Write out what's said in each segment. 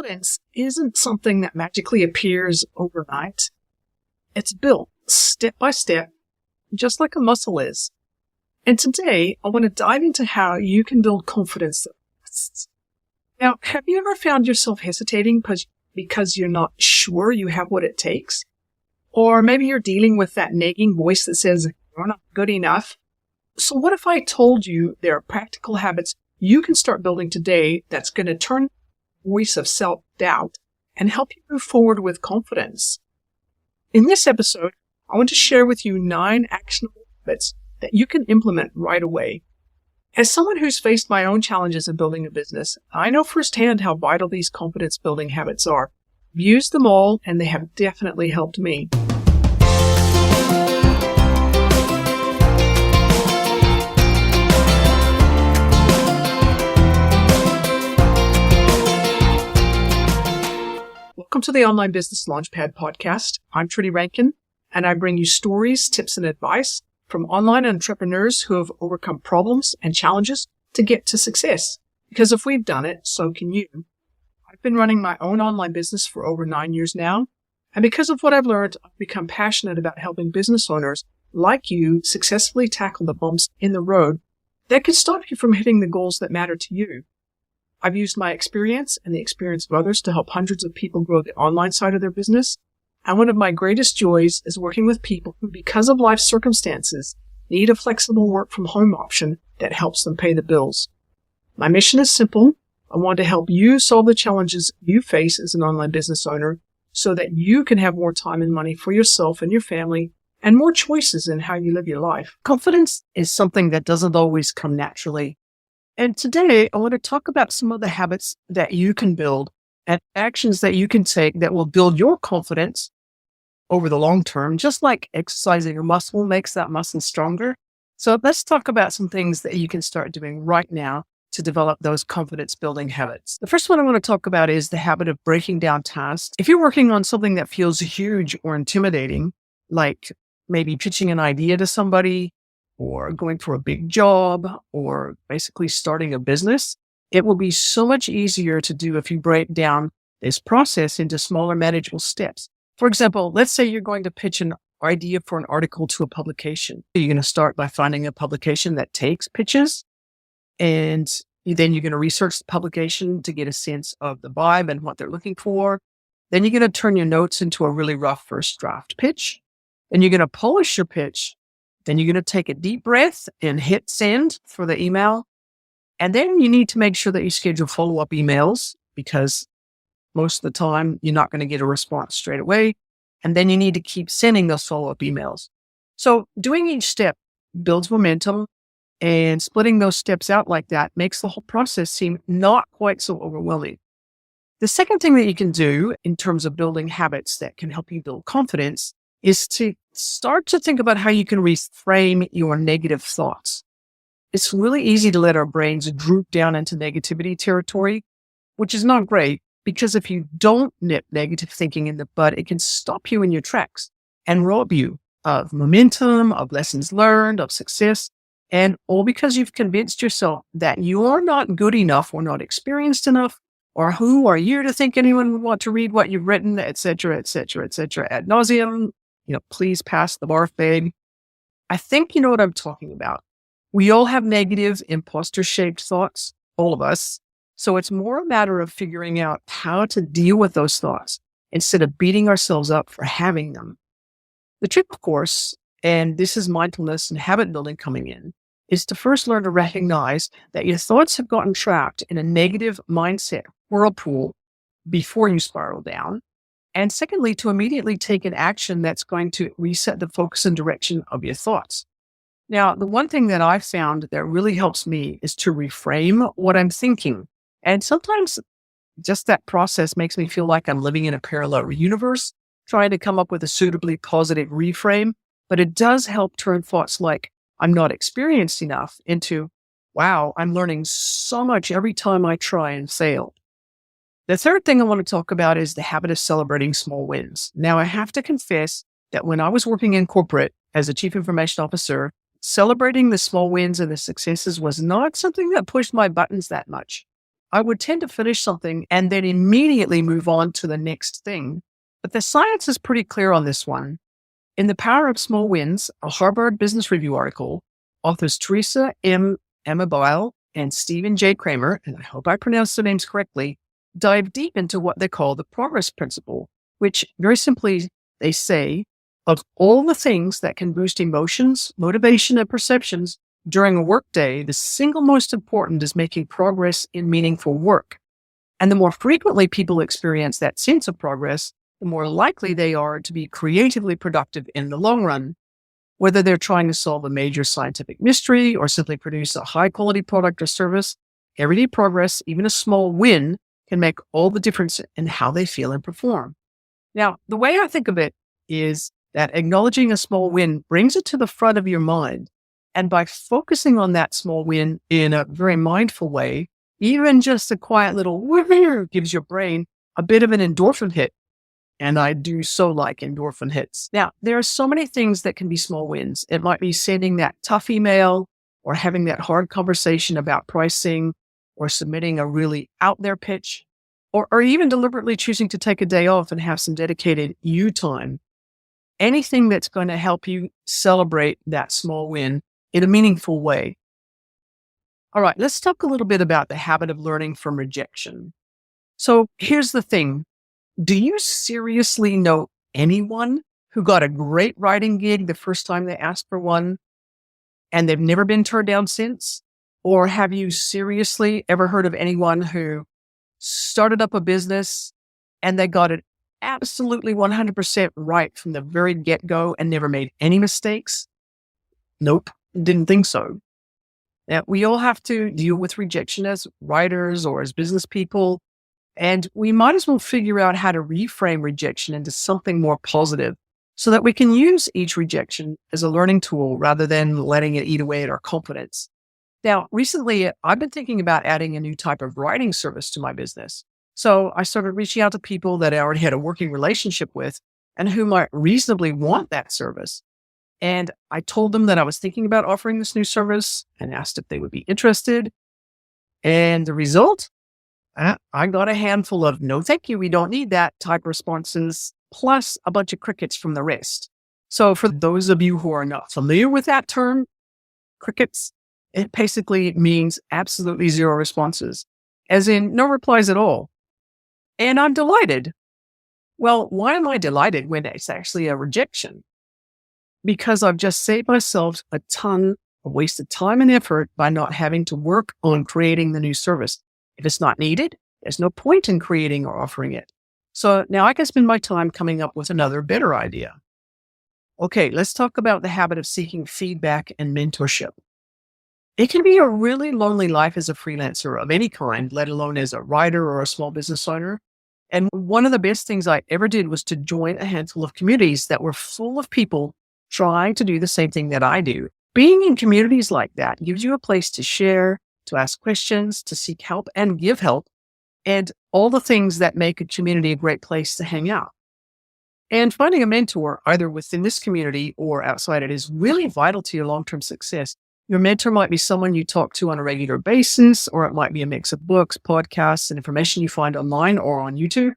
Confidence isn't something that magically appears overnight. It's built step by step, just like a muscle is. And today, I want to dive into how you can build confidence that lasts. Now, have you ever found yourself hesitating because you're not sure you have what it takes? Or maybe you're dealing with that nagging voice that says, you're not good enough. So what if I told you there are practical habits you can start building today that's going to turn the voice of self-doubt and help you move forward with confidence? In this episode, I want to share with you 9 actionable habits that you can implement right away. As someone who's faced my own challenges of building a business, I know firsthand how vital these confidence-building habits are. I've used them all, and they have definitely helped me. Welcome to the Online Business Launchpad podcast. I'm Trudy Rankin, and I bring you stories, tips, and advice from online entrepreneurs who have overcome problems and challenges to get to success. Because if we've done it, so can you. I've been running my own online business for over 9 years now, and because of what I've learned, I've become passionate about helping business owners like you successfully tackle the bumps in the road that could stop you from hitting the goals that matter to you. I've used my experience and the experience of others to help hundreds of people grow the online side of their business. And one of my greatest joys is working with people who, because of life circumstances, need a flexible work from home option that helps them pay the bills. My mission is simple. I want to help you solve the challenges you face as an online business owner so that you can have more time and money for yourself and your family and more choices in how you live your life. Confidence is something that doesn't always come naturally. And today, I want to talk about some of the habits that you can build and actions that you can take that will build your confidence over the long term, just like exercising a muscle makes that muscle stronger. So let's talk about some things that you can start doing right now to develop those confidence building habits. The first one I want to talk about is the habit of breaking down tasks. If you're working on something that feels huge or intimidating, like maybe pitching an idea to somebody, or going for a big job, or basically starting a business, it will be so much easier to do if you break down this process into smaller manageable steps. For example, let's say you're going to pitch an idea for an article to a publication. You're going to start by finding a publication that takes pitches, and then you're going to research the publication to get a sense of the vibe and what they're looking for. Then you're going to turn your notes into a really rough first draft pitch. Then you're going to polish your pitch. Then you're going to take a deep breath and hit send for the email. And then you need to make sure that you schedule follow-up emails, because most of the time you're not going to get a response straight away. And then you need to keep sending those follow-up emails. So doing each step builds momentum, and splitting those steps out like that makes the whole process seem not quite so overwhelming. The second thing that you can do in terms of building habits that can help you build confidence is to start to think about how you can reframe your negative thoughts. It's really easy to let our brains droop down into negativity territory, which is not great, because if you don't nip negative thinking in the bud, it can stop you in your tracks and rob you of momentum, of lessons learned, of success, and all because you've convinced yourself that you're not good enough or not experienced enough, or who are you to think anyone would want to read what you've written, et cetera, et cetera, et cetera, ad nauseum. Please pass the barf bag. I think you know what I'm talking about. We all have negative imposter-shaped thoughts, all of us. So it's more a matter of figuring out how to deal with those thoughts instead of beating ourselves up for having them. The trick, of course, and this is mindfulness and habit building coming in, is to first learn to recognize that your thoughts have gotten trapped in a negative mindset whirlpool before you spiral down. And secondly, to immediately take an action that's going to reset the focus and direction of your thoughts. Now, the one thing that I've found that really helps me is to reframe what I'm thinking. And sometimes just that process makes me feel like I'm living in a parallel universe, trying to come up with a suitably positive reframe. But it does help turn thoughts like, I'm not experienced enough, into, wow, I'm learning so much every time I try and fail. The third thing I want to talk about is the habit of celebrating small wins. Now, I have to confess that when I was working in corporate as a chief information officer, celebrating the small wins and the successes was not something that pushed my buttons that much. I would tend to finish something and then immediately move on to the next thing. But the science is pretty clear on this one. In The Power of Small Wins, a Harvard Business Review article, authors Teresa M. Amabile and Stephen J. Kramer, and I hope I pronounced their names correctly, dive deep into what they call the progress principle, which very simply they say, of all the things that can boost emotions, motivation, and perceptions during a workday, the single most important is making progress in meaningful work. And the more frequently people experience that sense of progress, the more likely they are to be creatively productive in the long run. Whether they're trying to solve a major scientific mystery or simply produce a high-quality product or service, everyday progress, even a small win, can make all the difference in how they feel and perform. Now, the way I think of it is that acknowledging a small win brings it to the front of your mind. And by focusing on that small win in a very mindful way, even just a quiet little woohoo gives your brain a bit of an endorphin hit. And I do so like endorphin hits. Now, there are so many things that can be small wins. It might be sending that tough email or having that hard conversation about pricing or submitting a really out there pitch or even deliberately choosing to take a day off and have some dedicated you time. Anything that's going to help you celebrate that small win in a meaningful way. All right, let's talk a little bit about the habit of learning from rejection. So here's the thing. Do you seriously know anyone who got a great writing gig the first time they asked for one and they've never been turned down since? Or have you seriously ever heard of anyone who started up a business and they got it absolutely 100% right from the very get-go and never made any mistakes? Nope, didn't think so. Now, we all have to deal with rejection as writers or as business people, and we might as well figure out how to reframe rejection into something more positive so that we can use each rejection as a learning tool rather than letting it eat away at our confidence. Now, recently, I've been thinking about adding a new type of writing service to my business. So I started reaching out to people that I already had a working relationship with and who might reasonably want that service. And I told them that I was thinking about offering this new service and asked if they would be interested. And the result? I got a handful of no, thank you, we don't need that type responses, plus a bunch of crickets from the rest. So for those of you who are not familiar with that term, crickets, it basically means absolutely zero responses, as in no replies at all. And I'm delighted. Well, why am I delighted when it's actually a rejection? Because I've just saved myself a ton of wasted time and effort by not having to work on creating the new service. If it's not needed, there's no point in creating or offering it. So now I can spend my time coming up with another better idea. Okay, let's talk about the habit of seeking feedback and mentorship. It can be a really lonely life as a freelancer of any kind, let alone as a writer or a small business owner. And one of the best things I ever did was to join a handful of communities that were full of people trying to do the same thing that I do. Being in communities like that gives you a place to share, to ask questions, to seek help and give help, and all the things that make a community a great place to hang out. And finding a mentor, either within this community or outside it, is really vital to your long-term success. Your mentor might be someone you talk to on a regular basis, or it might be a mix of books, podcasts, and information you find online or on YouTube.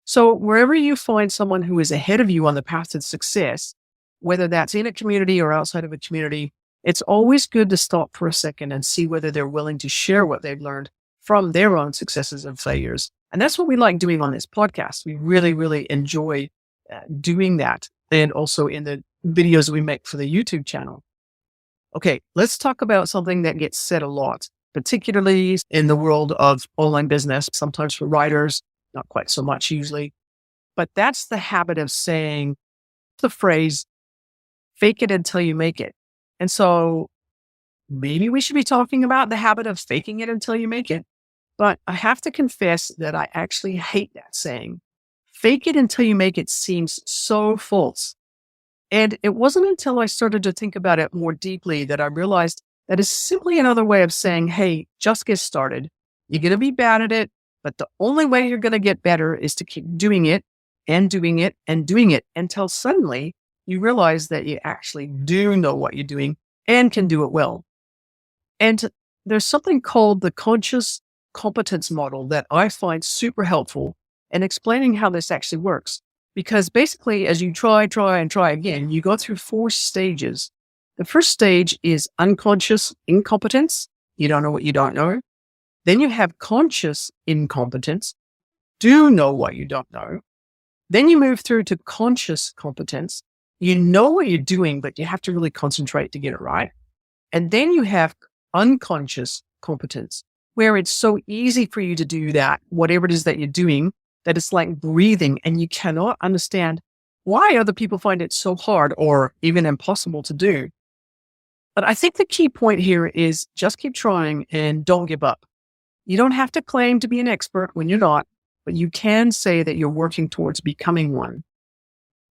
So wherever you find someone who is ahead of you on the path to success, whether that's in a community or outside of a community, it's always good to stop for a second and see whether they're willing to share what they've learned from their own successes and failures. And that's what we like doing on this podcast. We really, really enjoy doing that. And also in the videos we make for the YouTube channel. Okay, let's talk about something that gets said a lot, particularly in the world of online business, sometimes for writers, not quite so much usually. But that's the habit of saying the phrase, fake it until you make it. And so maybe we should be talking about the habit of faking it until you make it. But I have to confess that I actually hate that saying. Fake it until you make it seems so false. And it wasn't until I started to think about it more deeply that I realized that it's simply another way of saying, hey, just get started. You're going to be bad at it, but the only way you're going to get better is to keep doing it and doing it and doing it until suddenly you realize that you actually do know what you're doing and can do it well. And there's something called the conscious competence model that I find super helpful in explaining how this actually works. Because basically, as you try again, you go through 4 stages. The first stage is unconscious incompetence. You don't know what you don't know. Then you have conscious incompetence. Do know what you don't know. Then you move through to conscious competence. You know what you're doing, but you have to really concentrate to get it right. And then you have unconscious competence, where it's so easy for you to do that, whatever it is that you're doing, that it's like breathing, and you cannot understand why other people find it so hard or even impossible to do. But I think the key point here is just keep trying and don't give up. You don't have to claim to be an expert when you're not, but you can say that you're working towards becoming one.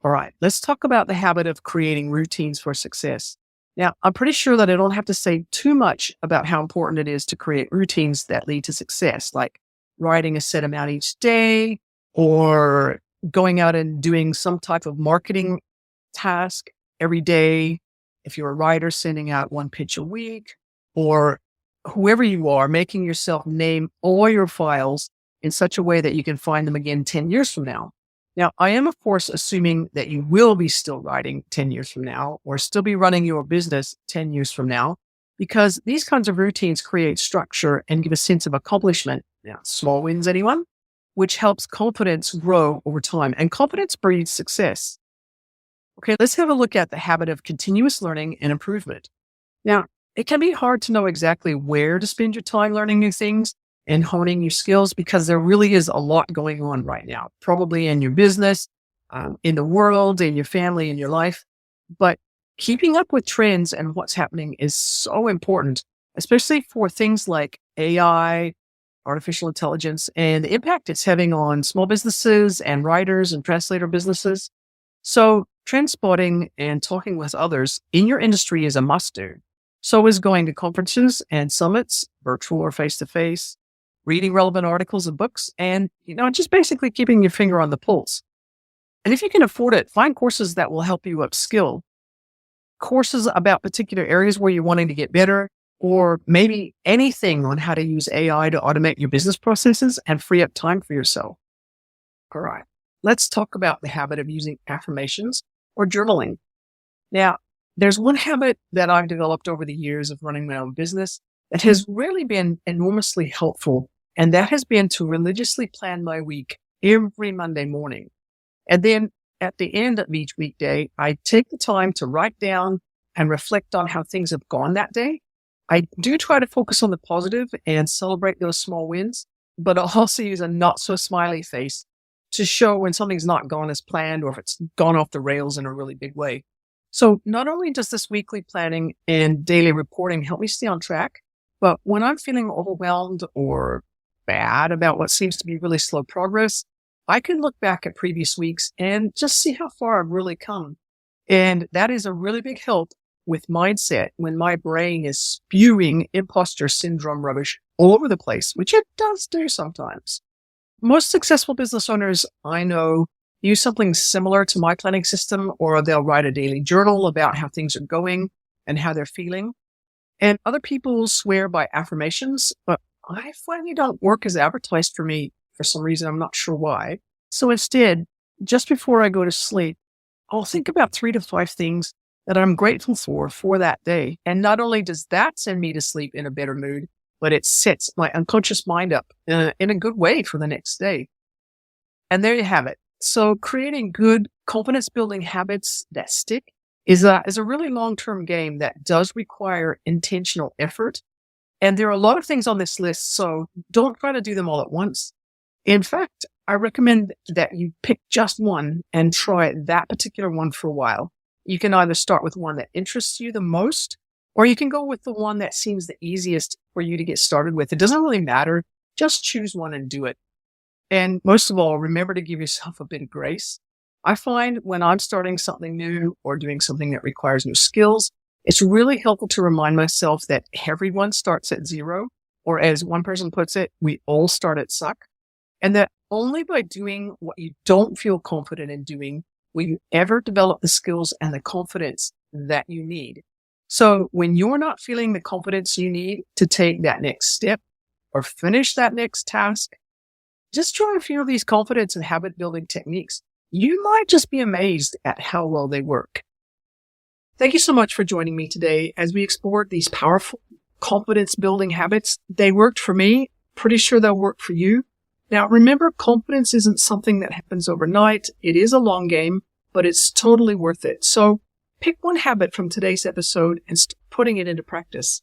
All right, let's talk about the habit of creating routines for success. Now, I'm pretty sure that I don't have to say too much about how important it is to create routines that lead to success, like writing a set amount each day or going out and doing some type of marketing task every day. If you're a writer, sending out 1 pitch a week, or whoever you are, making yourself name all your files in such a way that you can find them again 10 years from now. Now, I am, of course, assuming that you will be still writing 10 years from now or still be running your business 10 years from now, because these kinds of routines create structure and give a sense of accomplishment. Now, small wins, anyone? Which helps confidence grow over time, and confidence breeds success. Okay, let's have a look at the habit of continuous learning and improvement. Now, it can be hard to know exactly where to spend your time learning new things and honing your skills, because there really is a lot going on right now, probably in your business, in the world, in your family, in your life. But keeping up with trends and what's happening is so important, especially for things like AI, artificial intelligence, and the impact it's having on small businesses and writers and translator businesses. So trend spotting and talking with others in your industry is a must do. So is going to conferences and summits, virtual or face-to-face, reading relevant articles and books, and, just basically keeping your finger on the pulse. And if you can afford it, find courses that will help you upskill, courses about particular areas where you're wanting to get better, or maybe anything on how to use AI to automate your business processes and free up time for yourself. All right, let's talk about the habit of using affirmations or journaling. Now, there's one habit that I've developed over the years of running my own business that has really been enormously helpful, and that has been to religiously plan my week every Monday morning. And then at the end of each weekday, I take the time to write down and reflect on how things have gone that day. I do try to focus on the positive and celebrate those small wins, but I'll also use a not so smiley face to show when something's not gone as planned or if it's gone off the rails in a really big way. So not only does this weekly planning and daily reporting help me stay on track, but when I'm feeling overwhelmed or bad about what seems to be really slow progress, I can look back at previous weeks and just see how far I've really come. And that is a really big help with mindset when my brain is spewing imposter syndrome rubbish all over the place, which it does do sometimes. Most successful business owners I know use something similar to my planning system, or they'll write a daily journal about how things are going and how they're feeling. And other people swear by affirmations, but I find they don't work as advertised for me for some reason. I'm not sure why. So instead, just before I go to sleep, I'll think about 3 to 5 things that I'm grateful for that day. And not only does that send me to sleep in a better mood, but it sets my unconscious mind up in a good way for the next day. And there you have it. So creating good confidence building habits that stick is a really long-term game that does require intentional effort. And there are a lot of things on this list, so don't try to do them all at once. In fact, I recommend that you pick just one and try that particular one for a while. You can either start with one that interests you the most, or you can go with the one that seems the easiest for you to get started with. It doesn't really matter. Just choose one and do it. And most of all, remember to give yourself a bit of grace. I find when I'm starting something new or doing something that requires new skills, it's really helpful to remind myself that everyone starts at 0, or as one person puts it, we all start at suck. And that only by doing what you don't feel confident in doing will you ever develop the skills and the confidence that you need. So when you're not feeling the confidence you need to take that next step, or finish that next task, just try a few of these confidence and habit building techniques. You might just be amazed at how well they work. Thank you so much for joining me today as we explored these powerful confidence building habits. They worked for me. Pretty sure they'll work for you. Now, remember, confidence isn't something that happens overnight. It is a long game, but it's totally worth it. So pick one habit from today's episode and start putting it into practice.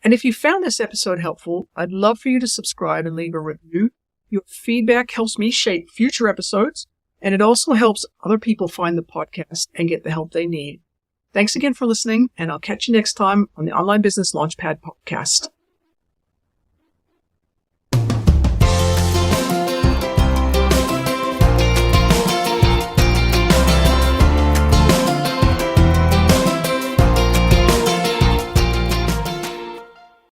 And if you found this episode helpful, I'd love for you to subscribe and leave a review. Your feedback helps me shape future episodes, and it also helps other people find the podcast and get the help they need. Thanks again for listening, and I'll catch you next time on the Online Business Launchpad podcast.